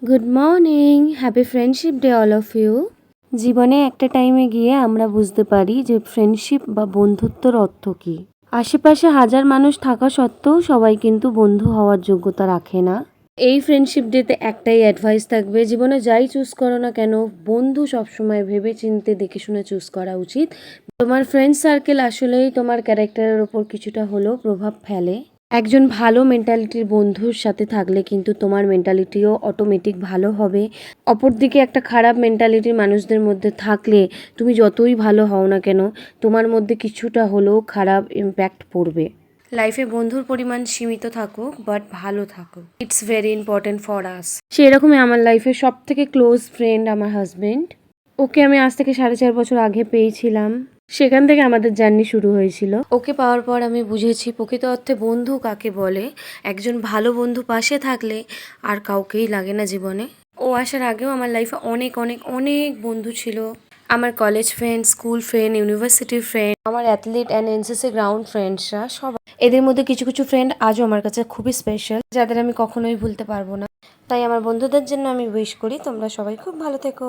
Good morning, happy friendship day all of you. জীবনে একটা টাইমে গিয়ে আমরা বুঝতে পারি যে ফ্রেন্ডশিপ বা বন্ধুত্বর অর্থ কী। আশেপাশে হাজার মানুষ থাকা সত্ত্বেও সবাই কিন্তু বন্ধু হওয়ার যোগ্যতা রাখে না। এই ফ্রেন্ডশিপ ডেতে একটাই অ্যাডভাইস থাকবে, জীবনে যাই চুজ করো না কেন বন্ধু সবসময় ভেবে চিন্তে দেখে শুনে চুজ করা উচিত। তোমার ফ্রেন্ড সার্কেল আসলেই তোমার ক্যারেক্টারের ওপর কিছুটা হলেও প্রভাব ফেলে। একজন ভালো মেন্টালিটির বন্ধুর সাথে থাকলে কিন্তু তোমার মেন্টালিটিও অটোমেটিক ভালো হবে। অপরদিকে একটা খারাপ মেন্টালিটির মানুষদের মধ্যে থাকলে তুমি যতই ভালো হও না কেন তোমার মধ্যে কিছুটা হলেও খারাপ ইম্প্যাক্ট পড়বে। লাইফে বন্ধুর পরিমাণ সীমিত থাকুক, বাট ভালো থাকুক, it's very important for us. সেরকমই আমার লাইফের সব থেকে ক্লোজ ফ্রেন্ড আমার হাজবেন্ড। ওকে আমি আজ থেকে 4.5 বছর আগে পেয়েছিলাম। সেখান থেকে আমাদের জার্নি শুরু হয়েছিল। ওকে পাওয়ার পর আমি বুঝেছি প্রকৃত অর্থে বন্ধু কাকে বলে। একজন ভালো বন্ধু পাশে থাকলে আর কাউকেই লাগে না জীবনে। ও আসার আগেও আমার লাইফে অনেক অনেক অনেক বন্ধু ছিল। আমার কলেজ ফ্রেন্ড, স্কুল ফ্রেন্ড, ইউনিভার্সিটির ফ্রেন্ড, আমার অ্যাথলিট অ্যান্ড এনসিসি গ্রাউন্ড ফ্রেন্ডসরা সবাই। এদের মধ্যে কিছু কিছু ফ্রেন্ড আজও আমার কাছে খুবই স্পেশাল, যাদের আমি কখনোই ভুলতে পারবো না। তাই আমার বন্ধুদের জন্য আমি উইশ করি তোমরা সবাই খুব ভালো থেকো।